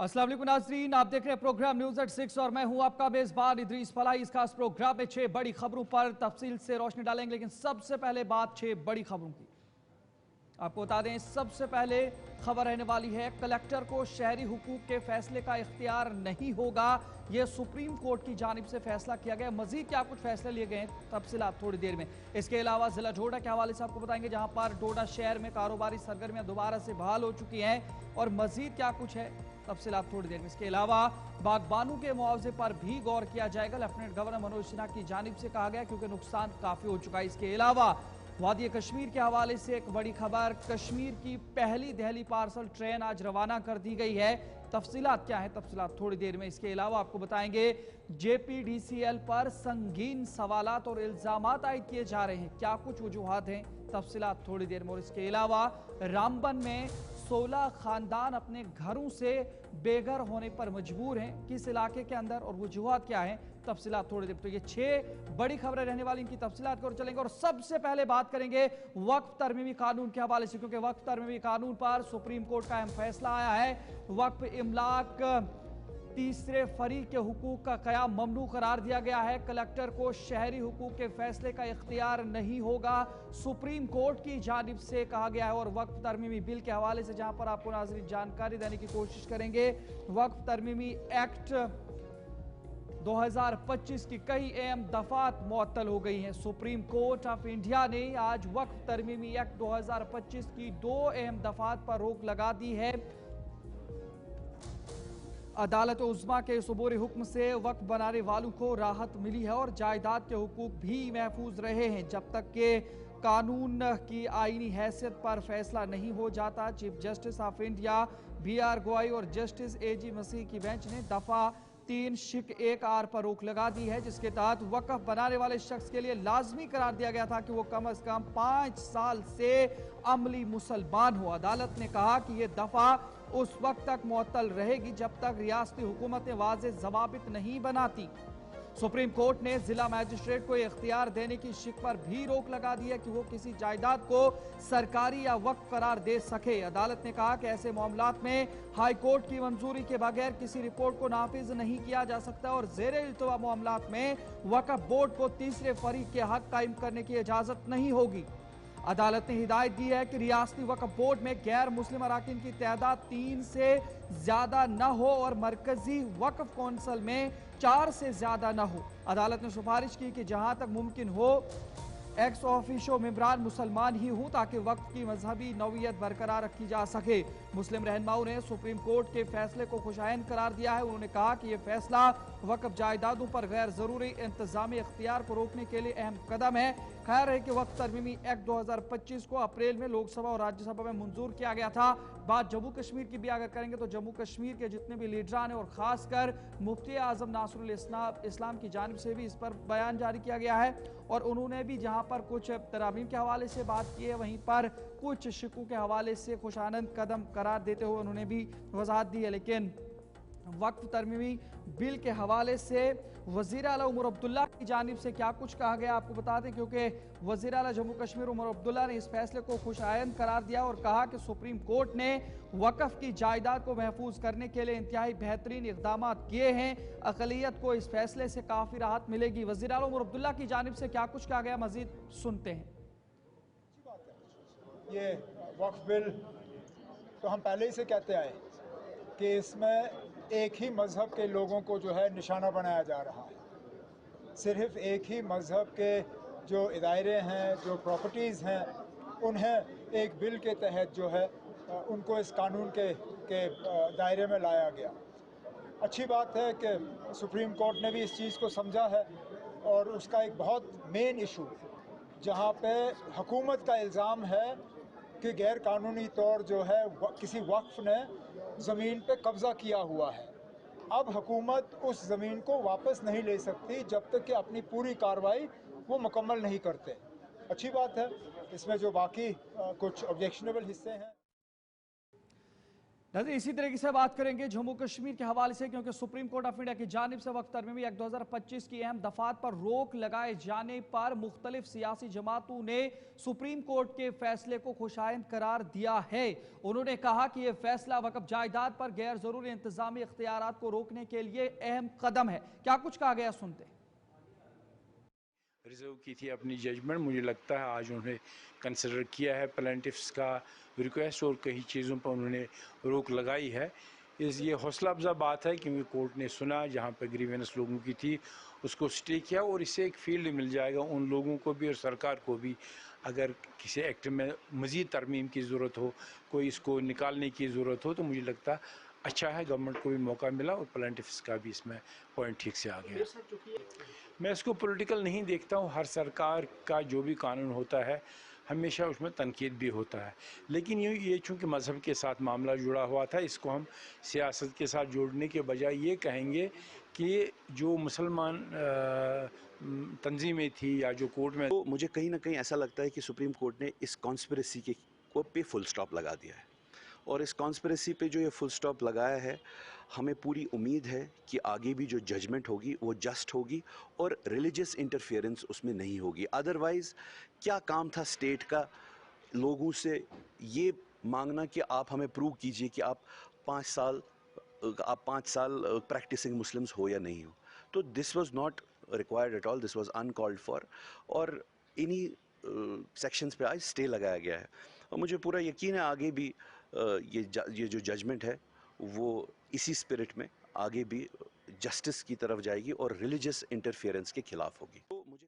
अस्सलाम वालेकुम नाज़रीन, आप देख रहे हैं प्रोग्राम न्यूज़ एट 6 और मैं हूं आपका मेज़बान इदरीस फलाही। इस खास प्रोग्राम में 6 बड़ी खबरों पर तफसील से रोशनी डालेंगे, लेकिन सबसे पहले बात 6 बड़ी खबरों की। आपको बता दें, सबसे पहले खबर रहने वाली है कलेक्टर को शहरी हुकूक के फैसले का इख्तियार नहीं होगा। यह सुप्रीम कोर्ट की जानिब से फैसला किया गया। मजीद क्या कुछ फैसले लिए गए हैं, तफसीलात थोड़ी देर में। इसके अलावा जिला डोडा के हवाले से आपको बताएंगे, जहां पर डोडा शहर में कारोबारी सरगर्मियां दोबारा से बहाल हो चुकी हैं और मजीद क्या कुछ है, तफसीलात थोड़ी देर में। इसके अलावा बागबानों के मुआवजे पर भी गौर किया जाएगा। लेफ्टिनेंट गवर्नर मनोज सिन्हा की जानिब से कहा गया, क्योंकि नुकसान काफी हो चुका है। इसके अलावा वादी कश्मीर के हवाले से एक बड़ी खबर, कश्मीर की पहली दिल्ली पार्सल ट्रेन आज रवाना कर दी गई है। तफसीलात क्या है, तफसीलात थोड़ी देर में। इसके अलावा आपको बताएंगे, जेपीडीसीएल पर संगीन सवालात और इल्जामात आयद किए जा रहे हैं। क्या कुछ वजूहात हैं, तफसीलात थोड़ी देर में। और इसके अलावा रामबन में 16 खानदान अपने घरों से बेघर होने पर मजबूर हैं। किस इलाके के अंदर और वजूहात क्या हैं, तफसीलात थोड़ी देर। तो ये 6 बड़ी खबरें रहने वाली, इनकी तफसीलात की ओर चलेंगे। और सबसे पहले बात करेंगे वक्फ तरमीमी कानून के हवाले से, क्योंकि वक्फ तरमीमी कानून पर सुप्रीम कोर्ट का अहम फैसला आया है। वक्फ इमलाक तीसरे फरीक के हुकूक का कयाम ममनू करार दिया गया है। कलेक्टर को शहरी हुकूक के फैसले का इख्तियार नहीं होगा, सुप्रीम कोर्ट की जानिब से कहा गया है। और वक्फ तरमीमी बिल के हवाले से, जहां पर आपको नाज़रीन जानकारी देने की कोशिश करेंगे, वक्फ तरमीमी एक्ट 2025 की कई अहम दफात मुअत्तल हो गई हैं। सुप्रीम कोर्ट ऑफ इंडिया ने आज वक्फ तरमीमी एक्ट 2025 की 2 अहम दफात पर रोक लगा दी है। अदालत उज़्मा के सबूरी हुक्म से वक्फ बनाने वालों को राहत मिली है और जायदाद के हुकूक भी महफूज रहे हैं, जब तक के कानून की आईनी हैसियत पर फैसला नहीं हो जाता। Chief justice of India BR गवाई और जस्टिस AG मसीह की बेंच ने दफा 3 शिक 1 आर पर रोक लगा दी है, जिसके तहत वक्फ बनाने वाले शख्स के लिए लाजमी करार दिया गया था कि वो कम अज कम 5 साल से अमली मुसलमान हो। अदालत ने कहा कि यह दफा उस वक्त तक मुअत्तल रहेगी जब तक रियासती हुकूमतें वाज़ेह ज़वाबित नहीं बनाती। सुप्रीम कोर्ट ने जिला मजिस्ट्रेट को इख्तियार देने की शिक पर भी रोक लगा दी है कि वो किसी जायदाद को सरकारी या वक्फ करार दे सके। अदालत ने कहा कि ऐसे मामलात में हाई कोर्ट की मंजूरी के बगैर किसी रिपोर्ट को नाफिज नहीं किया जा सकता और ज़ेर इल्तवा मामलात में वक्फ बोर्ड को तीसरे फरीक के हक कायम करने की इजाजत नहीं होगी। अदालत ने हिदायत दी है कि रियासती वक्फ बोर्ड में गैर मुस्लिम अराकीन की तादाद 3 से ज्यादा न हो और मरकजी वक्फ कौंसिल में 4 से ज्यादा न हो। अदालत ने सिफारिश की कि जहां तक मुमकिन हो एक्स ऑफिशियो मेंबरान मुसलमान ही हों, ताकि वक्त की मजहबी नौइयत बरकरार रखी जा सके। मुस्लिम रहनुमाओं ने सुप्रीम कोर्ट के फैसले को खुशाइन करार दिया है। उन्होंने कहा कि यह फैसला वक्फ जायदादों पर गैर जरूरी इंतजामी इख्तियार को रोकने के लिए अहम कदम है। खैर है कि वक्फ तरमीमी एक्ट 2025 को अप्रैल में लोकसभा और राज्यसभा में मंजूर किया गया था। बात जम्मू कश्मीर की भी अगर करेंगे तो जम्मू कश्मीर के जितने भी लीडरान हैं और खासकर मुफ्ती आजम नासरुल इस्लाम की जानिब से भी इस पर बयान जारी किया गया है और उन्होंने भी जहां पर कुछ तरामीम के हवाले से बात की है, वहीं पर कुछ शिकू के हवाले से खुशानंद कदम करार देते हुए उन्होंने भी वजाहत दी है। लेकिन वक्फ तरमीमी बिल के हवाले से वज़ीर आला उमर अब्दुल्ला की जानिब से क्या कुछ कहा गया आपको बता दें, क्योंकि वज़ीर आला जम्मू कश्मीर उमर अब्दुल्ला ने इस फैसले को खुशाइन करार दिया और कहा कि सुप्रीम कोर्ट ने वक्फ की जायदाद को महफूज करने के लिए इंतहाई बेहतरीन इकदाम किए हैं। अक़लियत को इस फैसले से काफ़ी राहत मिलेगी। वज़ीर आला उमर अब्दुल्ला की जानिब से क्या कुछ कहा गया, मज़ीद सुनते हैं। ये वक्फ बिल तो हम पहले ही से कहते आए कि इसमें एक ही मज़हब के लोगों को जो है निशाना बनाया जा रहा है। सिर्फ एक ही मज़हब के जो इदारे हैं, जो प्रॉपर्टीज़ हैं, उन्हें एक बिल के तहत जो है उनको इस कानून के दायरे में लाया गया। अच्छी बात है कि सुप्रीम कोर्ट ने भी इस चीज़ को समझा है और उसका एक बहुत मेन इशू जहाँ पे हुकूमत का इल्ज़ाम है कि गैर कानूनी तौर जो है किसी वक्फ ने ज़मीन पे कब्ज़ा किया हुआ है। अब हुकूमत उस ज़मीन को वापस नहीं ले सकती जब तक कि अपनी पूरी कार्रवाई वो मुकम्मल नहीं करते। अच्छी बात है। इसमें जो बाकी कुछ ऑब्जेक्शनेबल हिस्से हैं, नाज़रीन, इसी तरीके से बात करेंगे जम्मू कश्मीर के हवाले से, क्योंकि सुप्रीम कोर्ट ऑफ इंडिया की जानिब से वक्त तरमीमी एक्ट 2025 की अहम दफात पर रोक लगाए जाने पर मुख्तलिफ सियासी जमातों ने सुप्रीम कोर्ट के फैसले को खुशाइंद करार दिया है। उन्होंने कहा कि यह फैसला वक्फ जायदाद पर गैर जरूरी इंतजामी इख्तियारात को रोकने के लिए अहम कदम है। क्या कुछ कहा गया, सुनते हैं। रिजर्व की थी अपनी जजमेंट, मुझे लगता है आज उन्होंने कंसिडर किया है प्लेंटिफ्स का रिक्वेस्ट और कई चीज़ों पर उन्होंने रोक लगाई है। ये हौसला अफजा बात है, क्योंकि कोर्ट ने सुना जहाँ पर ग्रीवेंस लोगों की थी उसको स्टे किया, और इससे एक फील्ड मिल जाएगा उन लोगों को भी और सरकार को भी। अगर किसी एक्ट में मज़ीद तरमीम की ज़रूरत हो, कोई इसको निकालने की ज़रूरत हो, तो मुझे लगता अच्छा है, गवर्नमेंट को भी मौका मिला और प्लेंटिफ्स का भी इसमें पॉइंट ठीक से आ गया। मैं इसको पॉलिटिकल नहीं देखता हूँ। हर सरकार का जो भी कानून होता है हमेशा उसमें तनकीद भी होता है, लेकिन ये चूँकि मज़हब के साथ मामला जुड़ा हुआ था, इसको हम सियासत के साथ जोड़ने के बजाय ये कहेंगे कि जो मुसलमान तंजीमें थी या जो कोर्ट में, तो मुझे कहीं ना कहीं ऐसा लगता है कि सुप्रीम कोर्ट ने इस कॉन्स्पिरेसी के को पे फुल स्टॉप लगा दिया है, और इस कॉन्स्पिरेसी पे जो ये फुल स्टॉप लगाया है, हमें पूरी उम्मीद है कि आगे भी जो जजमेंट होगी वो जस्ट होगी और रिलीजियस इंटरफेरेंस उसमें नहीं होगी। अदरवाइज़ क्या काम था स्टेट का लोगों से ये मांगना कि आप हमें प्रूव कीजिए कि आप 5 साल प्रैक्टिसिंग मुस्लिम्स हो या नहीं हो। तो this was not required at all, this was uncalled for, और इन्हीं सेक्शंस पे आज स्टे लगाया गया है। और मुझे पूरा यकीन है आगे भी ये जो जजमेंट है वो इसी स्पिरिट में आगे भी जस्टिस की तरफ जाएगी और रिलीजियस इंटरफेरेंस के खिलाफ होगी। तो मुझे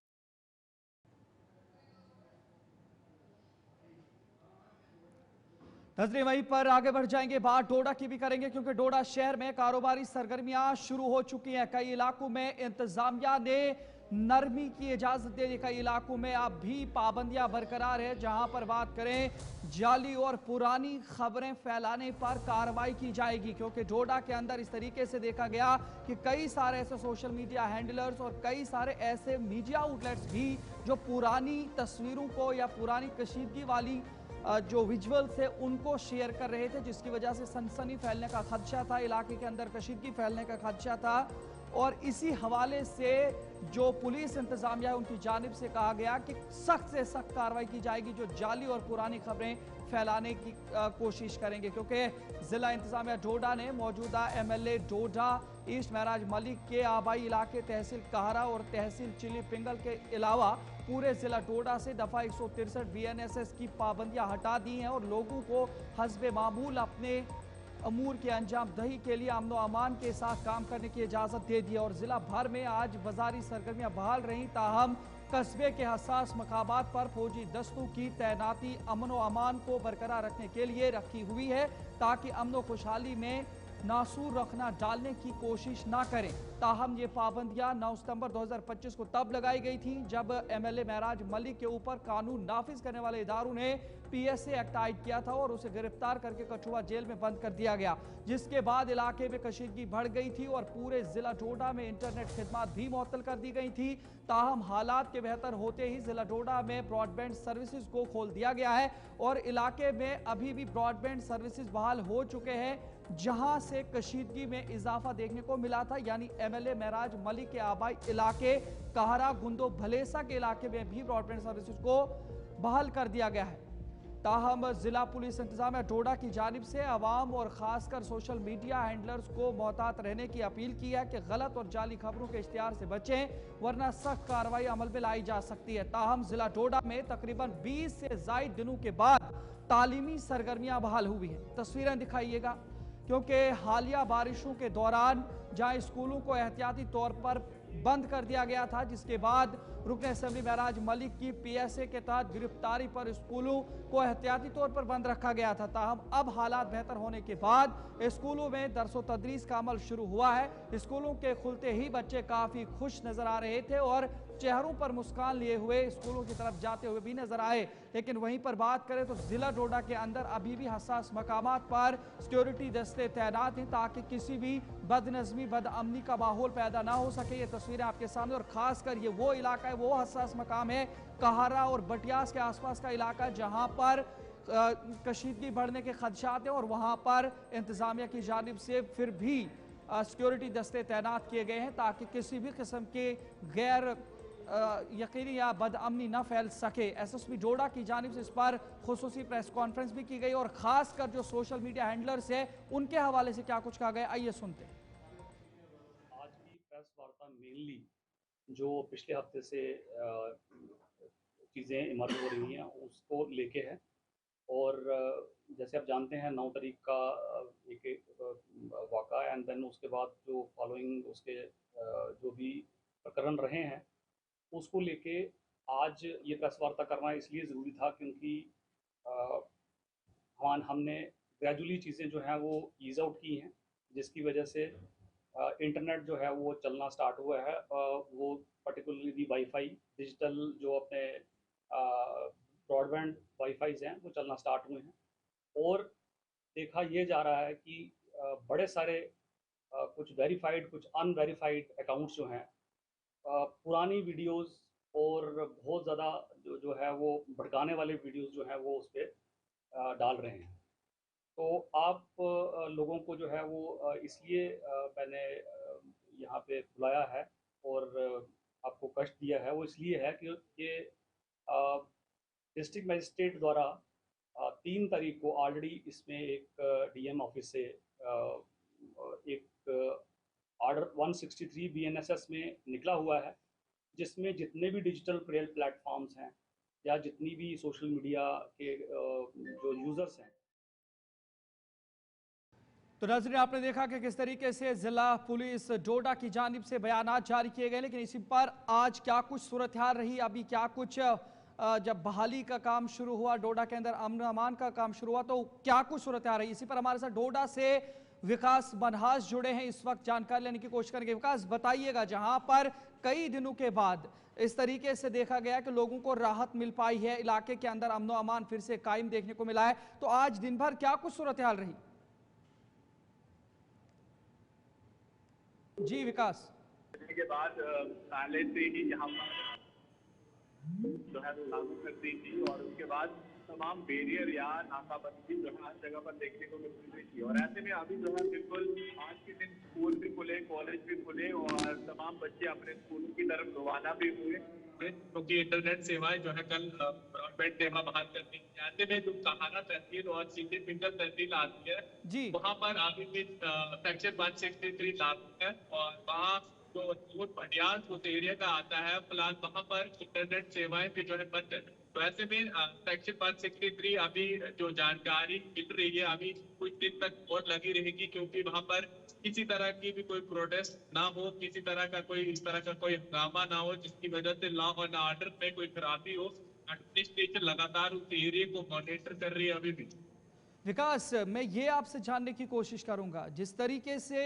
नजरें वहीं पर आगे बढ़ जाएंगे, बात डोडा की भी करेंगे, क्योंकि डोडा शहर में कारोबारी सरगर्मियां शुरू हो चुकी हैं। कई इलाकों में इंतजामिया ने नरमी की इजाजत दे दी, कई इलाकों में अब भी पाबंदियां बरकरार है। जहां पर बात करें जाली और पुरानी खबरें फैलाने पर कार्रवाई की जाएगी, क्योंकि डोडा के अंदर इस तरीके से देखा गया कि कई सारे ऐसे सोशल मीडिया हैंडलर्स और कई सारे ऐसे मीडिया आउटलेट्स भी जो पुरानी तस्वीरों को या पुरानी कशीदगी वाली जो विजुअल्स है उनको शेयर कर रहे थे, जिसकी वजह से सनसनी फैलने का खदशा था, इलाके के अंदर कशीदगी फैलने का खदशा था। और इसी हवाले से जो पुलिस इंतजामिया है उनकी जानिब से कहा गया कि सख्त से सख्त कार्रवाई की जाएगी जो जाली और पुरानी खबरें फैलाने की कोशिश करेंगे, क्योंकि जिला इंतजामिया डोडा ने मौजूदा MLA डोडा ईस्ट महराज मलिक के आबाई इलाके तहसील कहरा और तहसील चिली पिंगल के अलावा पूरे जिला डोडा से दफा 163 BNSS की पाबंदियां हटा दी हैं और लोगों को हस्बे मामूल अपने अमूर के अंजाम दही के लिए अमन अमान के साथ काम करने की इजाज़त दे दी। और जिला भर में आज बाजारी सरगर्मियां बहाल रहीं, ताहम कस्बे के हसास मकामात पर फौजी दस्तों की तैनाती अमन व अमान को बरकरार रखने के लिए रखी हुई है, ताकि अमन व खुशहाली में नासूर रखना डालने की कोशिश ना करें। ताहम ये पाबंदियां 9 सितंबर 2025 को तब लगाई गई थी जब MLA महराज मलिक के ऊपर कानून नाफिज करने वाले इदारों ने PSA एक्ट आयद किया था और उसे गिरफ्तार करके कठुआ जेल में बंद कर दिया गया, जिसके बाद इलाके में कशीदगी बढ़ गई थी और पूरे जिला डोडा में इंटरनेट खिदमात भी मुअत्तल कर दी गई थी। ताहम हालात के बेहतर होते ही जिला डोडा में ब्रॉडबैंड सर्विसेज को खोल दिया गया है और इलाके में अभी भी ब्रॉडबैंड सर्विसेज बहाल हो चुके हैं, जहां से कशीदगी में इजाफा देखने को मिला था। यानी MLA महराज मलिक के आबाई इलाके कहरा गुंदो भलेसा के इलाके में भी ब्रॉडबैंड सर्विसेज को बहाल कर दिया गया है। ताहम जिला पुलिस इंतजामिया डोडा की जानिब से अवाम और खासकर सोशल मीडिया हैंडलर्स को मोहतात रहने की अपील की है कि गलत और जाली खबरों के इश्तिहार से बचें, वरना सख्त कार्रवाई अमल में लाई जा सकती है। ताहम जिला डोडा में तकरीबन 20 से जायद दिनों के बाद तालीमी सरगर्मियां बहाल हुई हैं। तस्वीरें दिखाइएगा, क्योंकि हालिया बारिशों के दौरान जहां स्कूलों को एहतियाती तौर पर बंद कर दिया गया था, जिसके बाद रुकन असेंबली महराज मलिक की PSA के तहत गिरफ्तारी पर स्कूलों को एहतियाती तौर पर बंद रखा गया था। ताहम अब हालात बेहतर होने के बाद स्कूलों में दरस व तदरीस का अमल शुरू हुआ है। स्कूलों के खुलते ही बच्चे काफ़ी खुश नजर आ रहे थे और चेहरों पर मुस्कान लिए हुए स्कूलों की तरफ जाते हुए भी नजर आए। लेकिन वहीं पर बात करें तो जिला डोडा के अंदर अभी भी हसास मकामात पर सिक्योरिटी दस्ते तैनात हैं, ताकि किसी भी बदनज़मी बदअमनी का माहौल पैदा ना हो सके। ये तस्वीरें आपके सामने, और खासकर ये वो इलाका है, वो हसास मकाम है कहरा और बटियास के आसपास का इलाका, जहां पर कशीदगी बढ़ने के खदशात हैं और वहाँ पर इंतज़ामिया की जानिब से फिर भी सिक्योरिटी दस्ते तैनात किए गए हैं ताकि किसी भी किस्म के गैर यकीनी या बदअमनी न फैल सके। SSP डोडा की जानिब से इस पर खुसूसी प्रेस कॉन्फ्रेंस भी की गई और ख़ासकर जो सोशल मीडिया हैंडलर्स है उनके हवाले से क्या कुछ कहा गया, आइए सुनते हैं। आज की प्रेस वार्ता मेनली जो पिछले हफ्ते से चीज़ें इमर्ज हो रही हैं उसको लेके है और जैसे आप जानते हैं 9 तारीख का एक वाक़ा एंड देन उसके बाद जो फॉलोइंग उसके जो भी प्रकरण रहे हैं उसको लेके आज ये प्रेस वार्ता करना इसलिए ज़रूरी था क्योंकि हमने ग्रेजुअली चीज़ें जो हैं वो ईज़ आउट की हैं जिसकी वजह से इंटरनेट जो है वो चलना स्टार्ट हुआ है। वो पर्टिकुलरली वाईफाई डिजिटल जो अपने ब्रॉडबैंड वाईफाईज़ हैं वो चलना स्टार्ट हुए हैं और देखा ये जा रहा है कि बड़े सारे कुछ वेरीफाइड कुछ अनवेरीफाइड अकाउंट्स जो हैं पुरानी वीडियोस और बहुत ज़्यादा जो है वो भड़काने वाले वीडियोस जो हैं वो उस पर डाल रहे हैं। तो आप लोगों को जो है वो इसलिए मैंने यहाँ पे बुलाया है और आपको कष्ट दिया है वो इसलिए है कि ये डिस्ट्रिक्ट मजिस्ट्रेट द्वारा 3 तारीख को ऑलरेडी इसमें एक DM ऑफिस से एक ऑर्डर 163 BNSS में निकला हुआ है जिसमें जितने भी डिजिटल प्लेटफॉर्म्स हैं या जितनी भी सोशल मीडिया के जो यूज़र्स हैं। तो नाज़रीन आपने देखा कि किस तरीके से ज़िला पुलिस डोडा की जानिब से बयानात जारी किए गए, लेकिन इसी पर आज क्या कुछ सूरत हाल रही, अभी क्या कुछ जब बहाली का काम शुरू हुआ डोडा के अंदर, अमन अमान का काम शुरू हुआ, तो क्या कुछ सूरत हाल रही, इसी पर हमारे साथ डोडा से विकास बनहास जुड़े हैं, इस वक्त जानकारी लेने की कोशिश करेंगे। विकास बताइएगा, जहां पर कई दिनों के बाद इस तरीके से देखा गया कि लोगों को राहत मिल पाई है, इलाके के अंदर अमन अमान फिर से कायम देखने को मिला है, तो आज दिन भर क्या कुछ सूरत हाल रही? जी विकास। के बाद पहले से ही यहाँ पर जो है लागू कर दी थी और उसके बाद तमाम बैरियर या नाकाबंदी जो है हर जगह पर देखने को मिल रही थी और ऐसे में अभी जो है बिल्कुल आज के दिन स्कूल भी खुले, कॉलेज भी खुले और तमाम बच्चे अपने स्कूलों की तरफ रवाना भी हुए क्योंकि इंटरनेट सेवाएं जो है कल ब्रॉडबैंड सेवा बहाल कर दी। ऐसे में जो सहारा तहसील और सीधे फिंगर तहसील आती है जी वहाँ पर अभी भी सेक्शन 163 लागू है और वहाँ जो पटियाल उस एरिया का आता है फिलहाल वहाँ पर इंटरनेट सेवाएं भी जो है बंद है। तो ऐसे में सेक्शन 163 अभी जो जानकारी मिल रही है अभी कुछ दिन तक और लगी रहेगी क्योंकि वहाँ पर किसी तरह की भी कोई प्रोटेस्ट ना हो, किसी तरह का कोई इस तरह का कोई हंगामा ना हो जिसकी वजह से लॉ और ऑर्डर में कोई खराबी हो। एडमिनिस्ट्रेशन लगातार उस एरिया को मॉनिटर कर रही है अभी भी। विकास, मैं ये आपसे जानने की कोशिश करूंगा, जिस तरीके से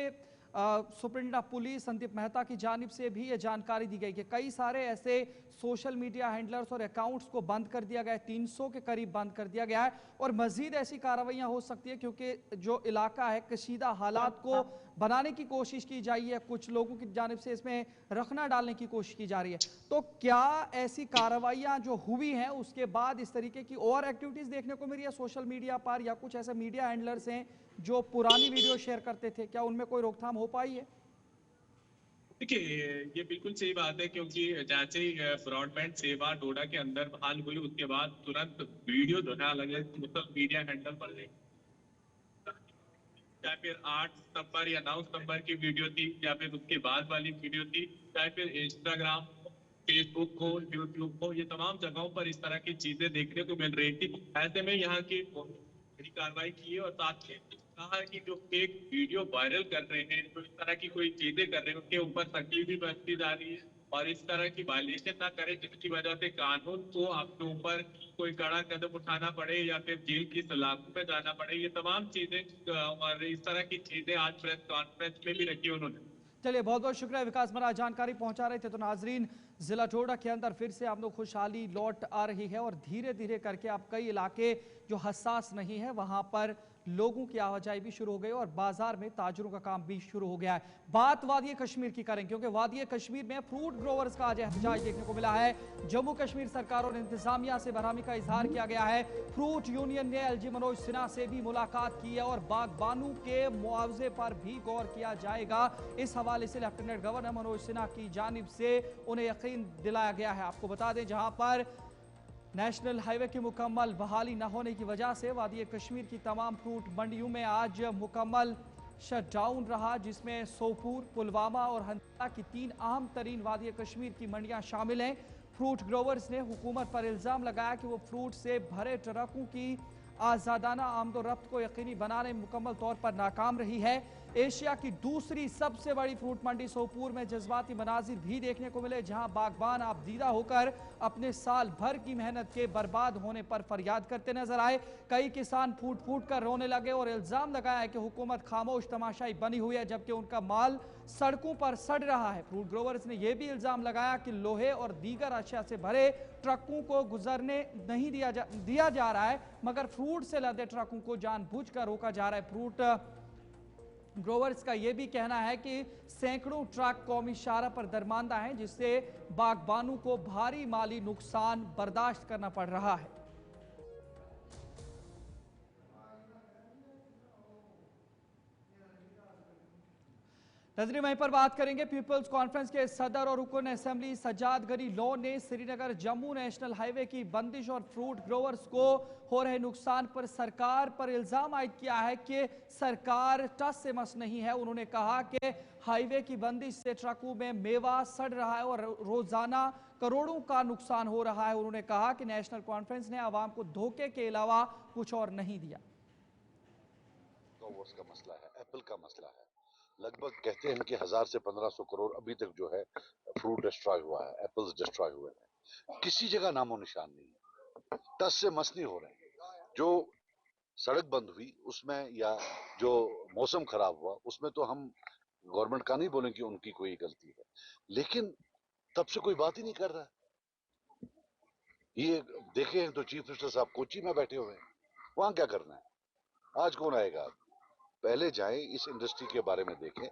superintendent of police Sandeep Mehta की जानिब से भी ये जानकारी दी गई कि कई सारे ऐसे सोशल मीडिया हैंडलर्स और अकाउंट्स को बंद कर दिया गया है, 300 के करीब बंद कर दिया गया है और मजीद ऐसी कार्रवाइयां हो सकती है क्योंकि जो इलाका है कशीदा हालात को बनाने की कोशिश की जा रही है, कुछ लोगों की जानिब से इसमें रखना डालने की कोशिश की जा रही है। तो क्या ऐसी कार्रवाइयां जो हुई हैं उसके बाद इस तरीके की और एक्टिविटीज देखने को मिली है सोशल मीडिया पर, या कुछ ऐसे मीडिया हैंडलर्स हैं जो पुरानी वीडियो शेयर करते थे, क्या उनमें कोई रोकथाम हो पाई है? देखिए ये बिल्कुल सही बात है क्योंकि जैसे ही ब्रॉडबैंड सेवा डोडा के अंदर बहाल हुई उसके बाद तुरंत वीडियो जो है अलग अलग सोशल मीडिया हैंडल पर चाहे फिर 8 सितंबर या 9 सितंबर की वीडियो थी या फिर उसके बाद वाली वीडियो थी, चाहे फिर इंस्टाग्राम, फेसबुक को, यूट्यूब को, ये तमाम जगहों पर इस तरह की चीजें देखने को मिल रही थी। ऐसे में यहाँ की बड़ी कार्रवाई की है और साथ ही कहा कि जो फेक वीडियो वायरल कर रहे हैं, जो इस तरह की कोई चीजें कर रहे हैं उनके ऊपर सख्ती भी बरती जा रही है और इस तरह की वायलेशन ना करें जिसकी वजह से कानून को आपके ऊपर कोई कड़ा कदम उठाना पड़े या फिर जेल की सलाखों में जाना पड़े। ये तमाम चीजें और इस तरह की चीजें आज प्रेस कॉन्फ्रेंस में भी रखी उन्होंने। चलिए बहुत बहुत शुक्रिया विकास मरा, जानकारी पहुंचा रहे थे। तो नाजरीन, जिला डोडा के अंदर फिर से आप लोग खुशहाली लौट आ रही है और धीरे धीरे करके आप कई इलाके जो हसास नहीं है वहां पर लोगों की आवाजाही भी शुरू हो गई और बाजार में ताजरों का काम भी शुरू हो गया है। बात वादी कश्मीर की करें, क्योंकि वादी कश्मीर में फ्रूट ग्रोवर्स का आज एहतजाज देखने को मिला है। जम्मू कश्मीर सरकार और इंतजामिया से बरहमी का इजहार किया गया है। फ्रूट यूनियन ने एलजी मनोज सिन्हा से भी मुलाकात की है और बागबानों के मुआवजे पर भी गौर किया जाएगा। इस हवाले से लेफ्टिनेंट गवर्नर मनोज सिन्हा की जानिब से उन्हें यकीन दिलाया गया है। आपको बता दें, जहां पर नेशनल हाईवे की मुकम्मल बहाली न होने की वजह से वादी कश्मीर की तमाम फ्रूट मंडियों में आज मुकम्मल शटडाउन रहा, जिसमें सोपूर, पुलवामा और हंदला की 3 अहम तरीन वादी कश्मीर की मंडियां शामिल हैं। फ्रूट ग्रोवर्स ने हुकूमत पर इल्ज़ाम लगाया कि वो फ्रूट से भरे ट्रकों की आज़ादाना आमदोरफ्त को यकीनी बनाने में मुकम्मल तौर पर नाकाम रही है। एशिया की दूसरी सबसे बड़ी फ्रूट मंडी सोपूर में जज्बाती मनाजिर भी देखने को मिले, जहां बागबान आपदीदा होकर अपने साल भर की मेहनत के बर्बाद होने पर फरियाद करते नजर आए। कई किसान फूट फूट कर रोने लगे और इल्जाम लगाया है कि हुकूमत खामोश तमाशाई बनी हुई है, जबकि उनका माल सड़कों पर सड़ रहा है। फ्रूट ग्रोवर्स ने यह भी इल्जाम लगाया कि लोहे और दीगर अशिया से भरे ट्रकों को गुजरने नहीं दिया जा रहा है, मगर फ्रूट से लदे ट्रकों को जानबूझकर रोका जा रहा है। फ्रूट ग्रोवर्स का यह भी कहना है कि सैकड़ों ट्रक कौमी शाहरा पर दरमांदा हैं, जिससे बागबानों को भारी माली नुकसान बर्दाश्त करना पड़ रहा है। नजरी वहीं पर बात करेंगे। पीपल्स कॉन्फ्रेंस के सदर और रुकन असेंबली सज्जाद गनी लॉन ने श्रीनगर जम्मू नेशनल हाईवे की बंदिश और फ्रूट ग्रोवर्स को हो रहे नुकसान पर सरकार पर इल्जाम आयद किया है कि सरकार टस से मस नहीं है। उन्होंने कहा कि हाईवे की बंदिश से ट्रकों में मेवा सड़ रहा है और रोजाना करोड़ों का नुकसान हो रहा है। उन्होंने कहा कि नेशनल कॉन्फ्रेंस ने आवाम को धोखे के अलावा कुछ और नहीं दिया। का मसला है, एप्पल का मसला है। लगभग कहते हैं कि 1000 से 1500 करोड़ अभी तक जो है फ्रूट डिस्ट्रॉय हुआ है, एप्पल्स डिस्ट्रॉय हुए हैं। किसी जगह नामो निशान नहीं है, टस से मस नहीं हो रहे हैं। जो सड़क बंद हुई उसमें या जो मौसम खराब हुआ उसमें तो हम गवर्नमेंट का नहीं बोलें कि उनकी कोई गलती है, लेकिन तब से कोई बात ही नहीं कर रहा। ये देखे तो चीफ मिनिस्टर साहब कोची में बैठे हुए हैं, वहां क्या करना है? आज कौन आएगा? पहले जाएं, इस इंडस्ट्री के बारे में देखें,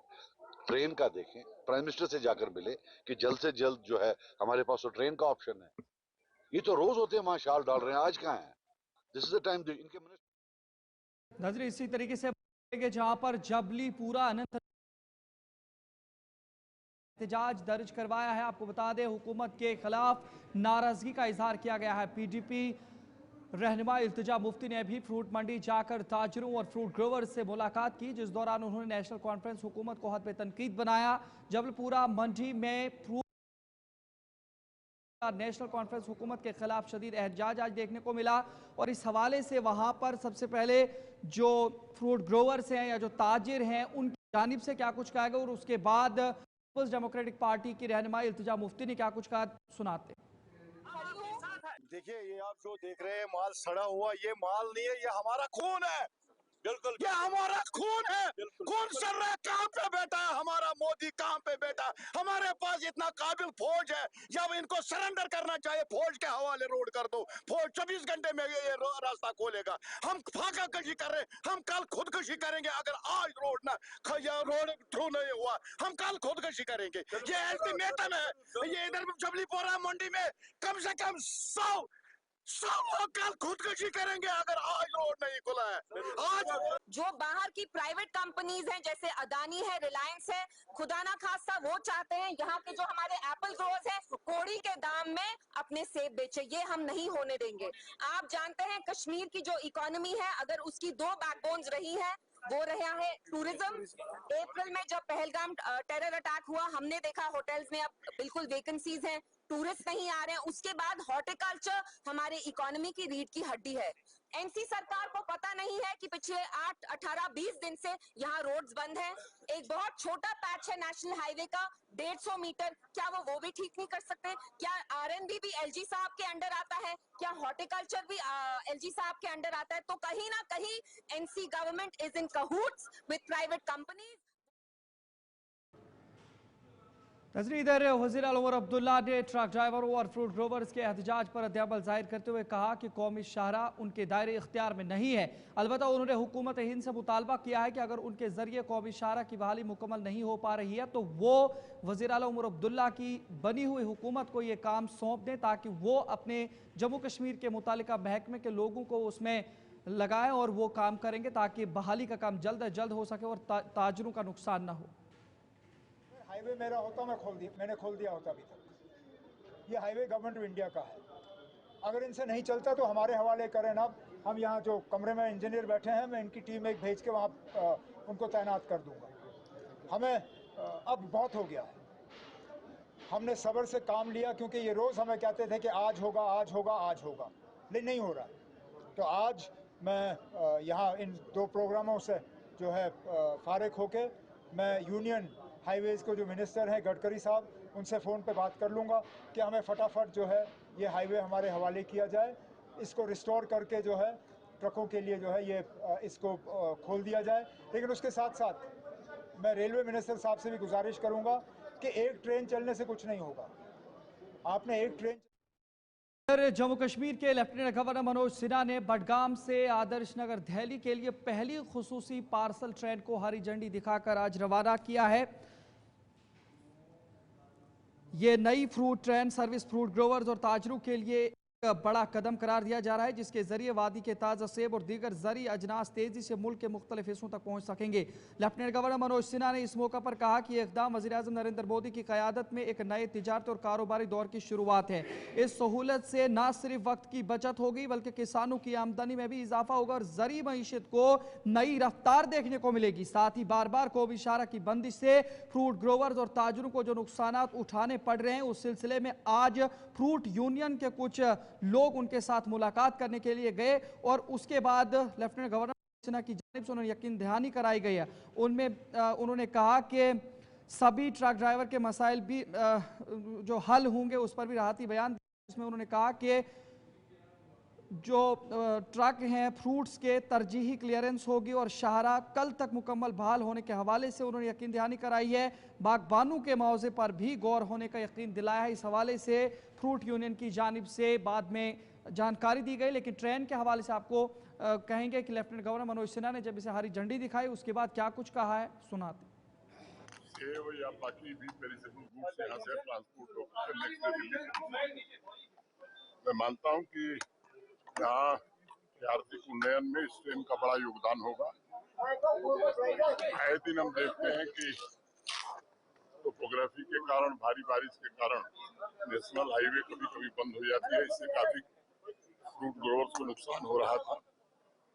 ट्रेन का देखें, प्राइम मिनिस्टर से जाकर मिले कि जल्द से जल्द जो है हमारे पास तो ट्रेन का ऑप्शन है। ये तो रोज होते हैं वहां शाल डाल रहे हैं, आज कहां है? दिस इज द टाइम इनके नजर इसी तरीके से जहां पर जबली पूरा अनंत एहतजाज दर्ज करवाया है। आपको बता दें, हुकूमत के खिलाफ नाराजगी का इजहार किया गया है। पीडीपी रहनुमा इल्तिजा मुफ्ती ने भी फ्रूट मंडी जाकर ताजरों और फ्रूट ग्रोवर्स से मुलाकात की, जिस दौरान उन्होंने नेशनल कॉन्फ्रेंस हुकूमत को हद पे तनकीद बनाया। जबलपुरा मंडी में फ्रूट नेशनल कॉन्फ्रेंस हुकूमत के खिलाफ शदीद एहतजाज आज देखने को मिला और इस हवाले से वहां पर सबसे पहले जो फ्रूट ग्रोवर्स हैं या जो ताजिर हैं उनकी जानिब से क्या कुछ कहा गया और उसके बाद पीपल्स डेमोक्रेटिक पार्टी की रहनुमा इल्तिजा मुफ्ती ने क्या कुछ कहा, सुनाते। देखिए, ये आप जो देख रहे हैं माल सड़ा हुआ, ये माल नहीं है, ये हमारा खून है। बिल्कुल, ये हमारा खून है। खून सड़ रहा है। कहाँ पे बैठा है हमारा मोदी? कहाँ पे बैठा? हमारे पास इतना काबिल फौज है, जब इनको सरेंडर करना चाहिए फौज के हवाले रोड कर दो। फौज 24 घंटे में ये रास्ता खोलेगा। हम फाका कशी कर रहे हैं, हम कल खुदकुशी करेंगे अगर आज रोड थ्रू नहीं हुआ, हम कल खुदकुशी करेंगे। ये अल्टीमेटम है। ये इधर जबलीपुरा मंडी में कम से कम 100 लोग कल खुदकुशी करेंगे अगर आज रोड नहीं खुला है। आज जो बाहर की प्राइवेट कंपनीज हैं, जैसे अदानी है, रिलायंस है, खुदा ना खास्ता वो चाहते हैं यहाँ के जो हमारे एप्पल ग्रोवर्स हैं कोड़ी के दाम में अपने सेब बेचे। ये हम नहीं होने देंगे। आप जानते हैं कश्मीर की जो इकोनॉमी है, अगर उसकी 2 बैकबोन्स रही है, वो रहा है टूरिज्म। अप्रैल में जब पहलगाम टेरर अटैक हुआ, हमने देखा होटल्स में अब बिल्कुल वैकेंसीज हैं, टूरिस्ट नहीं आ रहे हैं। उसके बाद हॉर्टिकल्चर हमारे इकोनॉमी की रीढ़ की हड्डी है। एनसी सरकार को पता नहीं है कि पिछले 8, 18, 20 दिन से यहाँ रोड्स बंद हैं। एक बहुत छोटा पैच है नेशनल हाईवे का 150 मीटर, क्या वो भी ठीक नहीं कर सकते? क्या आरएनबी भी एलजी साहब के अंडर आता है? क्या हॉर्टिकल्चर भी एलजी साहब के अंडर आता है? तो कहीं ना कहीं NC government is in cahoots with private companies. नजरी इधर वज़ीर आला उमर अब्दुल्ला ने ट्रक ड्राइवरों और फ्रूट ग्रोवर्स के एहतजाज पर रद्द-ए-अमल जाहिर करते हुए कहा कि कौमी शाहराह उनके दायरे इख्तियार में नहीं है। अलबत्ता उन्होंने हुकूमत हिंद से मुतालबा किया है कि अगर उनके जरिए कौमी शाहराह की बहाली मुकम्मल नहीं हो पा रही है तो वो वज़ीर आला उमर अब्दुल्ला की बनी हुई हुकूमत को ये काम सौंप दें ताकि वो अपने जम्मू कश्मीर के मुतालिका महकमे के लोगों को उसमें लगाएं और वो काम करेंगे ताकि बहाली का काम जल्द अज जल्द हो सके और ताजरों का नुकसान ना हो। हाईवे मेरा होता मैंने खोल दिया होता अभी तक। ये हाईवे गवर्नमेंट ऑफ इंडिया का है, अगर इनसे नहीं चलता तो हमारे हवाले करें ना। हम यहाँ जो कमरे में इंजीनियर बैठे हैं, मैं इनकी टीम एक भेज के वहाँ उनको तैनात कर दूँगा। हमें अब बहुत हो गया है, हमने सब्र से काम लिया क्योंकि ये रोज़ हमें कहते थे कि आज होगा आज होगा आज होगा, लेकिन नहीं हो रहा। तो आज मैं यहाँ इन 2 प्रोग्रामों से जो है फारिग होके मैं यूनियन हाईवेज़ को जो मिनिस्टर हैं गडकरी साहब, उनसे फ़ोन पे बात कर लूँगा कि हमें फटाफट जो है ये हाईवे हमारे हवाले किया जाए, इसको रिस्टोर करके जो है ट्रकों के लिए जो है ये इसको खोल दिया जाए। लेकिन उसके साथ साथ मैं रेलवे मिनिस्टर साहब से भी गुजारिश करूँगा कि एक ट्रेन चलने से कुछ नहीं होगा। आपने एक ट्रेन जम्मू कश्मीर के लेफ्टिनेंट गवर्नर मनोज सिन्हा ने बडगाम से आदर्श नगर दिल्ली के लिए पहली खुसूसी पार्सल ट्रेन को हरी झंडी दिखाकर आज रवाना किया है। ये नई fruit train service fruit growers और ताजरों के लिए बड़ा कदम करार दिया जा रहा है, जिसके जरिए वादी के ताज़ा सेब और दीगर जरी अजनास तेजी से मुल्क के मुख्तलिफ हिस्सों तक पहुंच सकेंगे। लेफ्टिनेंट गवर्नर मनोज सिन्हा ने इस मौका पर कहा कि इक़दाम वज़ीर-ए-आज़म नरेंद्र मोदी की क़यादत में एक नए तिजारत और कारोबारी दौर की शुरुआत है। इस सहूलत से न सिर्फ वक्त की बचत होगी बल्कि किसानों की आमदनी में भी इजाफा होगा और जरी मईशत को नई रफ्तार देखने को मिलेगी। साथ ही बार बार कौमी शाहराह की बंदिश से फ्रूट ग्रोवर्स और ताजरों को जो नुकसान उठाने पड़ रहे हैं, उस सिलसिले में आज फ्रूट यूनियन के कुछ लोग उनके साथ मुलाकात करने के लिए गए और उसके बाद लेफ्टिनेंट गवर्नर सिन्हा की जानिब से उन्हें यकीन दहानी कराई गई है। उनमें उन्होंने कहा कि सभी ट्रक ड्राइवर के मसाइल भी जो हल होंगे उस पर भी राहती बयान दिया, जिसमें उन्होंने कहा कि जो ट्रक हैं फ्रूट्स के तरजीही क्लियरेंस होगी और शाहराह कल तक मुकम्मल बहाल होने के हवाले से उन्होंने यकीन दहानी कराई है। बागबानों के मुआवजे पर भी गौर होने का यकीन दिलाया है। इस हवाले से फ्रूट यूनियन की जानिब से बाद में जानकारी दी गई, लेकिन ट्रेन के हवाले से आपको कहेंगे कि लेफ्टिनेंट गवर्नर मनोज सिन्हा ने जब इसे हरी झंडी दिखाई उसके बाद क्या कुछ कहा है, सुनाते। या बाकी भी यहाँ से ट्रांसपोर्ट मैं मानता हूँ कि यहाँ आर्थिक उन्नयन में इस ट्रेन का बड़ा योगदान होगा। आए दिन हम देखते हैं कि टोपोग्राफी के कारण, भारी बारिश के कारण नेशनल हाईवे कभी कभी बंद हो जाती है, इससे काफी फ्रूट ग्रोवर्स को नुकसान हो रहा था।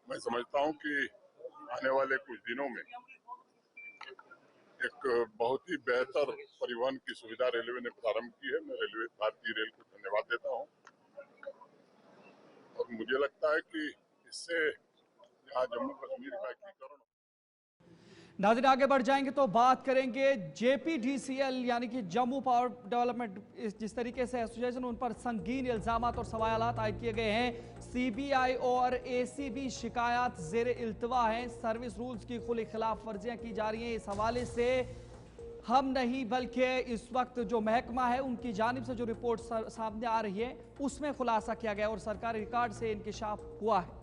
मैं समझता हूं कि आने वाले कुछ दिनों में एक बहुत ही बेहतर परिवहन की सुविधा रेलवे ने प्रारंभ की है। मैं रेलवे भारतीय रेल को धन्यवाद देता हूं और मुझे लगता है कि इससे यहाँ जम्मू कश्मीर का एकीकरण। नाज़रीन आगे बढ़ जाएंगे तो बात करेंगे JPDCL यानी कि जम्मू पावर डेवलपमेंट, जिस तरीके से एसोसिएशन उन पर संगीन इल्जामात और सवालात आयद किए गए हैं। CBI और ACB शिकायत ज़ेर इल्तवा हैं। सर्विस रूल्स की खुली खिलाफ वर्जियाँ की जा रही हैं। इस हवाले से हम नहीं बल्कि इस वक्त जो महकमा है उनकी जानिब से जो रिपोर्ट सामने आ रही है उसमें खुलासा किया गया और सरकारी रिकॉर्ड से इंकिशाफ हुआ है।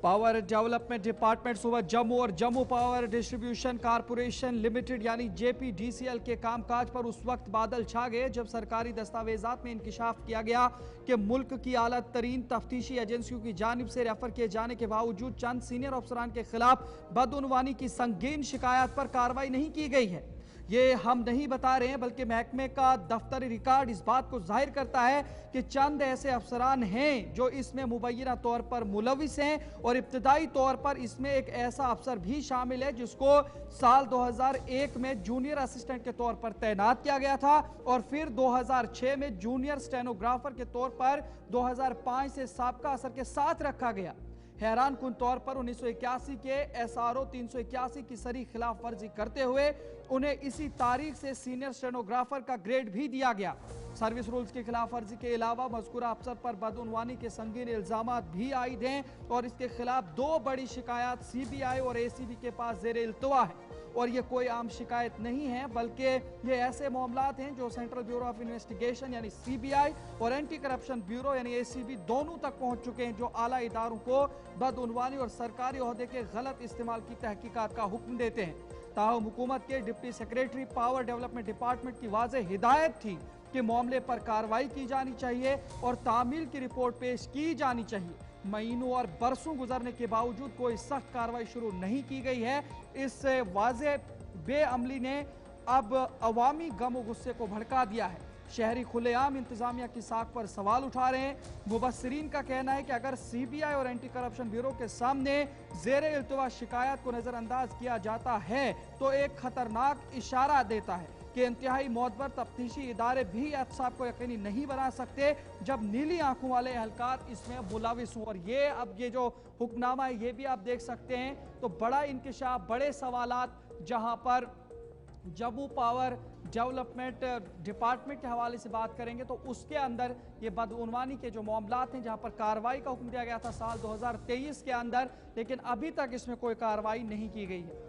पावर डेवलपमेंट डिपार्टमेंट सुबह जम्मू और Jammu power distribution corporation limited यानी JPDCL के कामकाज पर उस वक्त बादल छा गए जब सरकारी दस्तावेजात में इंकिशाफ किया गया कि मुल्क की आला तरीन तफ्तीशी एजेंसियों की जानिब से रेफर किए जाने के बावजूद चंद सीनियर अफसरान के खिलाफ बदउनवानी की संगीन शिकायत पर कार्रवाई नहीं की गई है। ये हम नहीं बता रहे हैं बल्कि महकमे का दफ्तरी रिकॉर्ड इस बात को जाहिर करता है कि चंद ऐसे अफसरान हैं जो इसमें मुबैना तौर पर मुलविस हैं और इब्तदाई तौर पर इसमें एक ऐसा अफसर भी शामिल है जिसको साल 2001 में जूनियर असिस्टेंट के तौर पर तैनात किया गया था और फिर 2006 में जूनियर स्टेनोग्राफर के तौर पर 2005 से साबका अफसर के साथ रखा गया। हैरान कुन तौर पर 1981 के SRO 381 की सरी खिलाफ वर्जी करते हुए उन्हें इसी तारीख से सीनियर स्टेनोग्राफर का ग्रेड भी दिया गया। सर्विस रूल्स की खिलाफ वर्जी के अलावा मज़कूरा अफसर पर बदउनवानी के संगीन इल्जामात भी आयद हैं और इसके खिलाफ 2 बड़ी शिकायत CBI और ACB के पास ज़ेर इल्तवा है। और ये कोई आम शिकायत नहीं है, बल्कि ये ऐसे मामलात हैं जो सेंट्रल ब्यूरो ऑफ इन्वेस्टिगेशन यानी सीबीआई और एंटी करप्शन ब्यूरो यानी एसीबी दोनों तक पहुंच चुके हैं, जो आला इदारों को बदउनवानी और सरकारी ओहदे के गलत इस्तेमाल की तहकीकात का हुक्म देते हैं। ताहम हुकूमत के deputy secretary power development department की वाज़ेह हिदायत थी कि मामले पर कार्रवाई की जानी चाहिए और तामील की रिपोर्ट पेश की जानी चाहिए। महीनों और बरसों गुजरने के बावजूद कोई सख्त कार्रवाई शुरू नहीं की गई है। इस वाज़ेह बेअमली ने अब अवामी गम और गुस्से को भड़का दिया है। शहरी खुलेआम इंतजामिया की साख पर सवाल उठा रहे हैं। मुबस्सिरीन का कहना है कि अगर सीबीआई और एंटी करप्शन ब्यूरो के सामने ज़ेर इल्तवा शिकायत को नज़रअंदाज किया जाता है तो एक खतरनाक इशारा देता है कि इंतहाई मोतबर तफ्तीशी इदारे भी एहतसाब को यकीनी नहीं बना सकते जब नीली आंखों वाले एहलकार इसमें मुलविस हों। और ये अब ये जो हुक्मनामा है ये भी आप देख सकते हैं, तो बड़ा इंकिशाफ, बड़े सवालात, जहां पर जम्मू पावर डेवलपमेंट डिपार्टमेंट के हवाले से बात करेंगे तो उसके अंदर ये बदउनवानी के जो मामलात हैं जहां पर कार्रवाई का हुक्म दिया गया था साल 2023 के अंदर, लेकिन अभी तक इसमें कोई कार्रवाई नहीं की गई है।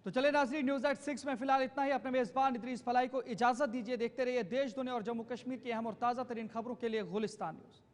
तो चले नाज़रीन, न्यूज़ एट 6 में फिलहाल इतना ही। अपने मेजबान इदरीस फलाई को इजाजत दीजिए। देखते रहिए देश, दुनिया और जम्मू कश्मीर की अहम और ताज़ा तरीन खबरों के लिए गुलिस्तान न्यूज़।